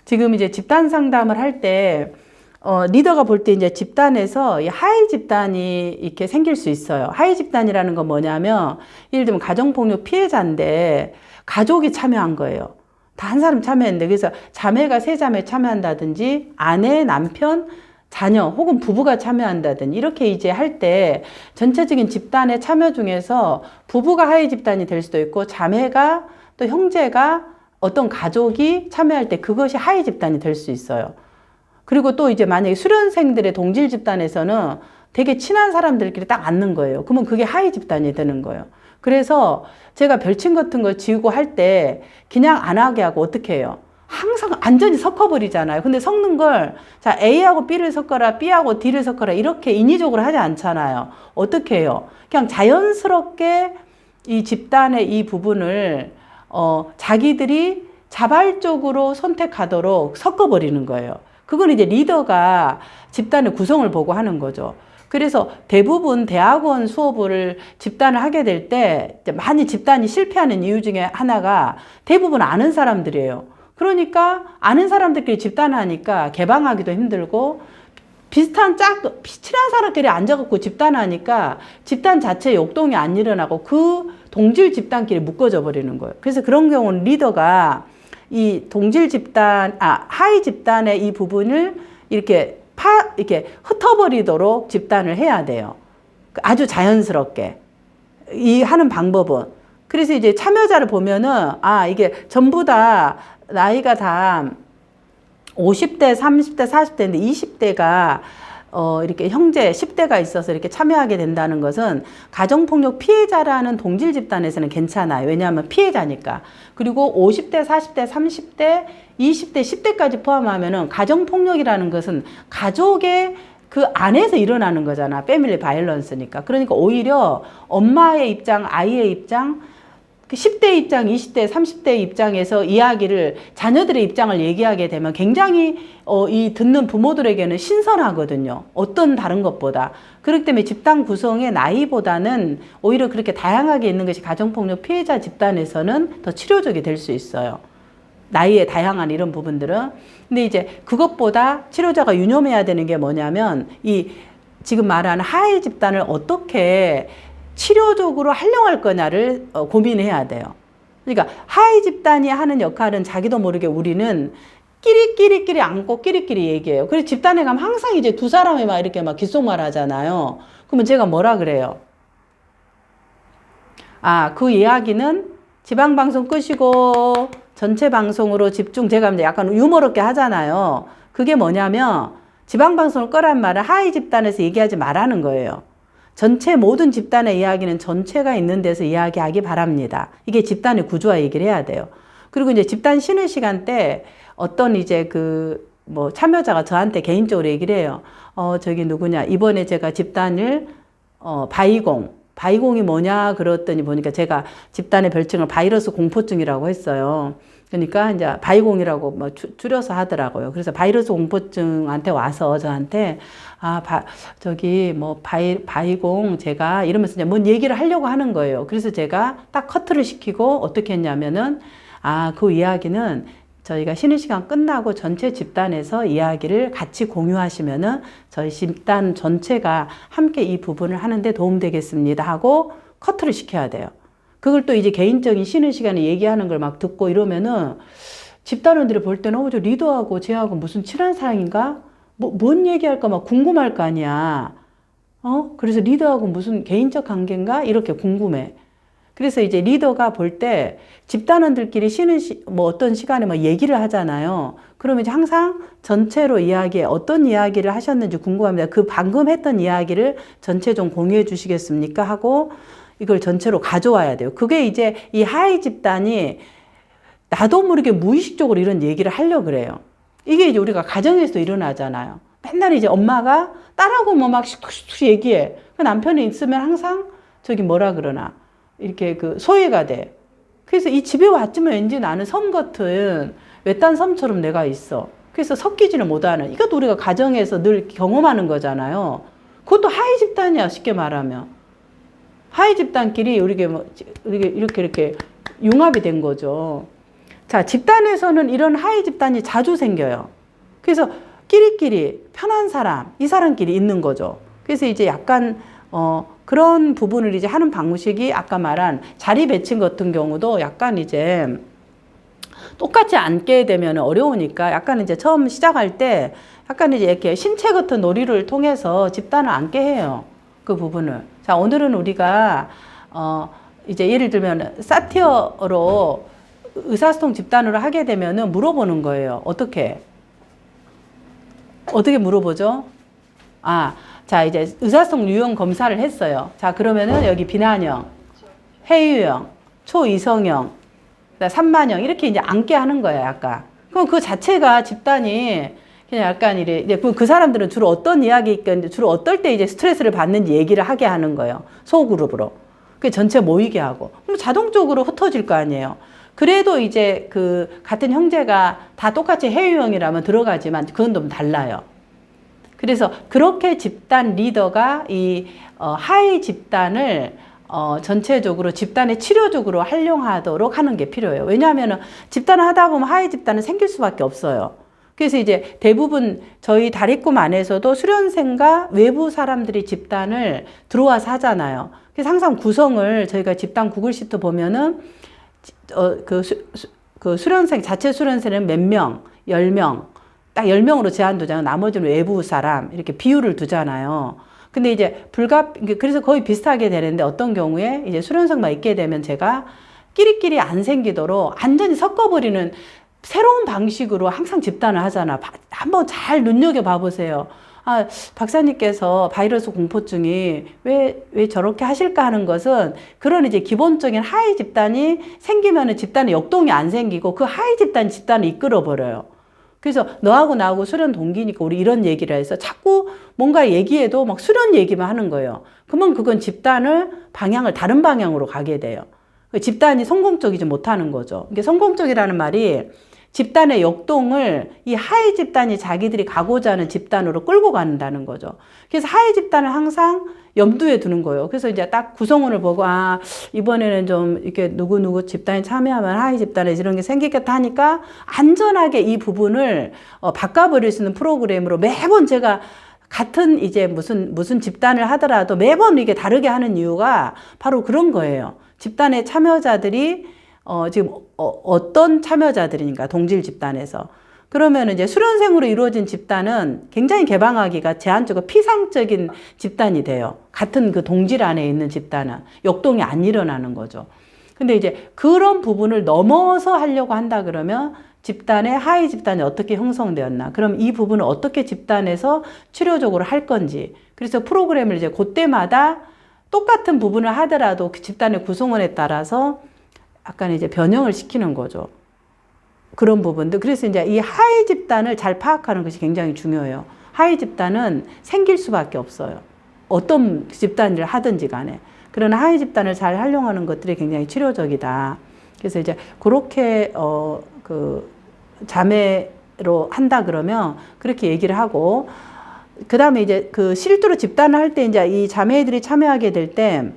지금 이제 집단 상담을 할 때, 리더가 볼 때 이제 집단에서 이 하위 집단이 이렇게 생길 수 있어요. 하위 집단이라는 건 뭐냐면, 예를 들면 가정폭력 피해자인데, 가족이 참여한 거예요. 다 한 사람 참여했는데, 그래서 자매가 세 자매 참여한다든지, 아내, 남편, 자녀 혹은 부부가 참여한다든지, 이렇게 이제 할 때, 전체적인 집단의 참여 중에서 부부가 하위 집단이 될 수도 있고, 자매가 또 형제가 어떤 가족이 참여할 때 그것이 하위 집단이 될 수 있어요. 그리고 또 이제 만약에 수련생들의 동질 집단에서는 되게 친한 사람들끼리 딱 앉는 거예요. 그러면 그게 하위 집단이 되는 거예요. 그래서 제가 별칭 같은 거 지우고 할 때 그냥 안 하게 하고 어떻게 해요? 항상 완전히 섞어버리잖아요. 근데 섞는 걸, 자, A하고 B를 섞어라, B하고 D를 섞어라, 이렇게 인위적으로 하지 않잖아요. 어떻게 해요? 그냥 자연스럽게 이 집단의 이 부분을 자기들이 자발적으로 선택하도록 섞어버리는 거예요. 그건 이제 리더가 집단의 구성을 보고 하는 거죠. 그래서 대부분 대학원 수업을 집단을 하게 될 때 많이 집단이 실패하는 이유 중에 하나가 대부분 아는 사람들이에요. 그러니까 아는 사람들끼리 집단을 하니까 개방하기도 힘들고 비슷한 친한 사람끼리 앉아갖고 집단하니까 집단 자체에 역동이 안 일어나고 그 동질 집단끼리 묶어져 버리는 거예요. 그래서 그런 경우는 리더가 이 동질 집단, 하위 집단의 이 부분을 이렇게 흩어버리도록 집단을 해야 돼요. 아주 자연스럽게. 이 하는 방법은. 그래서 이제 참여자를 보면은, 이게 전부 다 나이가 다 50대, 30대, 40대인데 20대가 이렇게 형제 10대가 있어서 이렇게 참여하게 된다는 것은 가정폭력 피해자라는 동질 집단에서는 괜찮아요. 왜냐하면 피해자니까. 그리고 50대, 40대, 30대, 20대, 10대까지 포함하면은 가정폭력이라는 것은 가족의 그 안에서 일어나는 거잖아. 패밀리 바이올런스니까. 그러니까 오히려 엄마의 입장, 아이의 입장, 10대 입장, 20대, 30대 입장에서 이야기를, 자녀들의 입장을 얘기하게 되면 굉장히 이 듣는 부모들에게는 신선하거든요. 어떤 다른 것보다. 그렇기 때문에 집단 구성의 나이보다는 오히려 그렇게 다양하게 있는 것이 가정폭력 피해자 집단에서는 더 치료적이 될 수 있어요. 나이의 다양한 이런 부분들은. 근데 이제 그것보다 치료자가 유념해야 되는 게 뭐냐면 이 지금 말하는 하위 집단을 어떻게 치료적으로 활용할 거냐를 고민해야 돼요. 그러니까 하위 집단이 하는 역할은 자기도 모르게 우리는 끼리끼리 앉고 끼리끼리 얘기해요. 그래서 집단에 가면 항상 이제 두 사람이 막 이렇게 막 귓속말 하잖아요. 그러면 제가 뭐라 그래요? 그 이야기는 지방방송 끄시고 전체 방송으로 집중, 제가 이제 약간 유머롭게 하잖아요. 그게 뭐냐면 지방방송을 끄란 말은 하위 집단에서 얘기하지 말라는 거예요. 전체 모든 집단의 이야기는 전체가 있는 데서 이야기하기 바랍니다. 이게 집단의 구조화 얘기를 해야 돼요. 그리고 이제 집단 쉬는 시간 때 어떤 이제 참여자가 저한테 개인적으로 얘기를 해요. 저기 누구냐. 이번에 제가 집단을, 바이공이 뭐냐 그랬더니 보니까 제가 집단의 별칭을 바이러스 공포증이라고 했어요. 그러니까 이제 바이공이라고 줄여서 하더라고요. 그래서 바이러스 공포증한테 와서 저한테 바이공 제가 이러면서 이제 뭔 얘기를 하려고 하는 거예요. 그래서 제가 딱 커트를 시키고 어떻게 했냐면은 그 이야기는 저희가 쉬는 시간 끝나고 전체 집단에서 이야기를 같이 공유하시면은 저희 집단 전체가 함께 이 부분을 하는데 도움되겠습니다 하고 커트를 시켜야 돼요. 그걸 또 이제 개인적인 쉬는 시간에 얘기하는 걸 막 듣고 이러면은 집단원들이 볼 때는 저 리더하고 쟤하고 무슨 친한 사람인가? 뭔 얘기할까 막 궁금할 거 아니야. 그래서 리더하고 무슨 개인적 관계인가? 이렇게 궁금해. 그래서 이제 리더가 볼 때 집단원들끼리 쉬는 어떤 시간에 막 얘기를 하잖아요. 그러면 이제 항상 전체로 어떤 이야기를 하셨는지 궁금합니다. 그 방금 했던 이야기를 전체 좀 공유해 주시겠습니까? 하고 이걸 전체로 가져와야 돼요. 그게 이제 이 하위 집단이 나도 모르게 무의식적으로 이런 얘기를 하려고 그래요. 이게 이제 우리가 가정에서 일어나잖아요. 맨날 이제 엄마가 딸하고 막 얘기해. 그 남편이 있으면 항상 저기 뭐라 그러나 이렇게 소외가 돼. 그래서 이 집에 왔지만 왠지 나는 섬 같은 외딴 섬처럼 내가 있어. 그래서 섞이지를 못하는. 이것도 우리가 가정에서 늘 경험하는 거잖아요. 그것도 하위 집단이야, 쉽게 말하면. 하위 집단끼리 이렇게 융합이 된 거죠. 자, 집단에서는 이런 하위 집단이 자주 생겨요. 그래서 끼리끼리 편한 사람, 이 사람끼리 있는 거죠. 그래서 이제 약간, 그런 부분을 이제 하는 방식이 아까 말한 자리 배치 같은 경우도 약간 이제 똑같이 앉게 되면 어려우니까 약간 이제 처음 시작할 때 약간 이제 이렇게 신체 같은 놀이를 통해서 집단을 앉게 해요. 그 부분을. 자, 오늘은 우리가, 이제 예를 들면 사티어로 의사소통 집단으로 하게 되면은 물어보는 거예요. 어떻게 물어보죠? 자, 이제 의사소통 유형 검사를 했어요. 자, 그러면은 여기 비난형, 회유형, 초이성형, 산만형, 이렇게 이제 앉게 하는 거예요, 약간. 그럼 그 자체가 집단이 그냥 약간 이제 그 사람들은 주로 어떤 이야기가 주로 어떨 때 이제 스트레스를 받는지 얘기를 하게 하는 거예요. 소그룹으로. 그 전체 모이게 하고. 그럼 자동적으로 흩어질 거 아니에요. 그래도 이제 그 같은 형제가 다 똑같이 해유형이라면 들어가지만 그건 좀 달라요. 그래서 그렇게 집단 리더가 이 하위 집단을 전체적으로 집단의 치료적으로 활용하도록 하는 게 필요해요. 왜냐하면 집단을 하다 보면 하위 집단은 생길 수밖에 없어요. 그래서 이제 대부분 저희 다리꿈 안에서도 수련생과 외부 사람들이 집단을 들어와서 하잖아요. 그래서 항상 구성을 저희가 집단 구글 시트 보면은 그 수련생, 자체 수련생은 몇 명, 10명, 딱 10명으로 제한 두잖아요. 나머지는 외부 사람, 이렇게 비율을 두잖아요. 근데 이제 그래서 거의 비슷하게 되는데 어떤 경우에 이제 수련생만 있게 되면 제가 끼리끼리 안 생기도록 완전히 섞어버리는 새로운 방식으로 항상 집단을 하잖아. 한번 잘 눈여겨봐 보세요. 박사님께서 바이러스 공포증이 왜 저렇게 하실까 하는 것은 그런 이제 기본적인 하위 집단이 생기면은 집단의 역동이 안 생기고 그 하위 집단을 이끌어버려요. 그래서 너하고 나하고 수련 동기니까 우리 이런 얘기를 해서 자꾸 뭔가 얘기해도 막 수련 얘기만 하는 거예요. 그러면 그건 집단을 다른 방향으로 가게 돼요. 집단이 성공적이지 못하는 거죠. 이게 성공적이라는 말이 집단의 역동을 이 하위 집단이 자기들이 가고자 하는 집단으로 끌고 간다는 거죠. 그래서 하위 집단을 항상 염두에 두는 거예요. 그래서 이제 딱 구성원을 보고, 이번에는 좀 이렇게 누구 집단에 참여하면 하위 집단에 이런 게 생기겠다 하니까 안전하게 이 부분을 바꿔버릴 수 있는 프로그램으로 매번 제가 같은 이제 무슨 집단을 하더라도 매번 이게 다르게 하는 이유가 바로 그런 거예요. 집단의 참여자들이 지금 어떤 참여자들인가 동질 집단에서 그러면 이제 수련생으로 이루어진 집단은 굉장히 개방하기가 제한적이고 피상적인 집단이 돼요. 같은 그 동질 안에 있는 집단은 역동이 안 일어나는 거죠. 근데 이제 그런 부분을 넘어서 하려고 한다 그러면 집단의 하위 집단이 어떻게 형성되었나? 그럼 이 부분을 어떻게 집단에서 치료적으로 할 건지. 그래서 프로그램을 이제 그때마다 똑같은 부분을 하더라도 그 집단의 구성원에 따라서 약간 이제 변형을 시키는 거죠. 그런 부분들. 그래서 이제 이 하위 집단을 잘 파악하는 것이 굉장히 중요해요. 하위 집단은 생길 수밖에 없어요. 어떤 집단을 하든지 간에. 그러나 하위 집단을 잘 활용하는 것들이 굉장히 치료적이다. 그래서 이제 그렇게 자매로 한다 그러면 그렇게 얘기를 하고, 그 다음에 이제 그 실제로 집단을 할 때 이제 이 자매들이 참여하게 될 때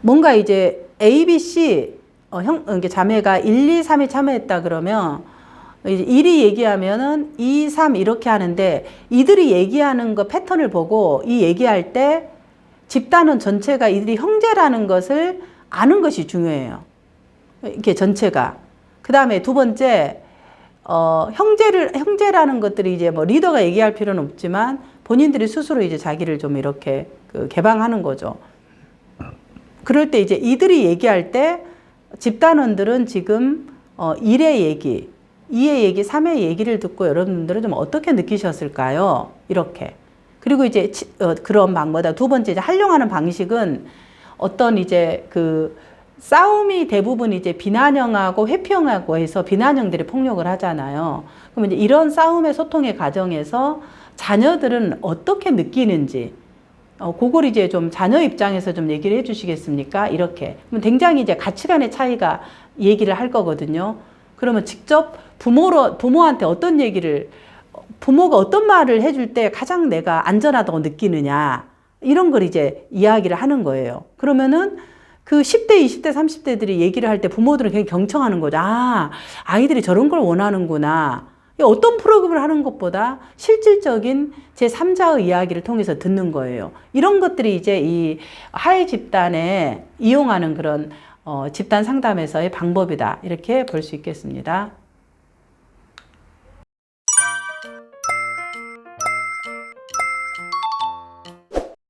뭔가 이제 A, B, C, 이게 자매가 1, 2, 3이 참여했다 그러면 이제 1이 얘기하면은 2, 3 이렇게 하는데 이들이 얘기하는 거 패턴을 보고 이 얘기할 때 집단원 전체가 이들이 형제라는 것을 아는 것이 중요해요. 이렇게 전체가. 그 다음에 두 번째, 형제라는 것들이 이제 뭐 리더가 얘기할 필요는 없지만 본인들이 스스로 이제 자기를 좀 이렇게 개방하는 거죠. 그럴 때 이제 이들이 얘기할 때 집단원들은 지금 1의 얘기, 2의 얘기, 3의 얘기를 듣고 여러분들은 좀 어떻게 느끼셨을까요? 이렇게. 그리고 이제 그런 방법보다 두 번째 이제 활용하는 방식은 어떤 이제 그 싸움이 대부분 이제 비난형하고 회피형하고 해서 비난형들이 폭력을 하잖아요. 그럼 이제 이런 싸움의 소통의 과정에서 자녀들은 어떻게 느끼는지, 그걸 이제 좀 자녀 입장에서 좀 얘기를 해 주시겠습니까? 이렇게. 그럼 굉장히 이제 가치관의 차이가 얘기를 할 거거든요. 그러면 직접 부모한테 어떤 얘기를, 부모가 어떤 말을 해줄 때 가장 내가 안전하다고 느끼느냐, 이런 걸 이제 이야기를 하는 거예요. 그러면은 그 10대, 20대, 30대들이 얘기를 할 때 부모들은 굉장히 경청하는 거죠. 아, 아이들이 저런 걸 원하는구나. 어떤 프로그램을 하는 것보다 실질적인 제3자의 이야기를 통해서 듣는 거예요. 이런 것들이 이제 이 하해 집단에 이용하는 그런 집단 상담에서의 방법이다. 이렇게 볼 수 있겠습니다.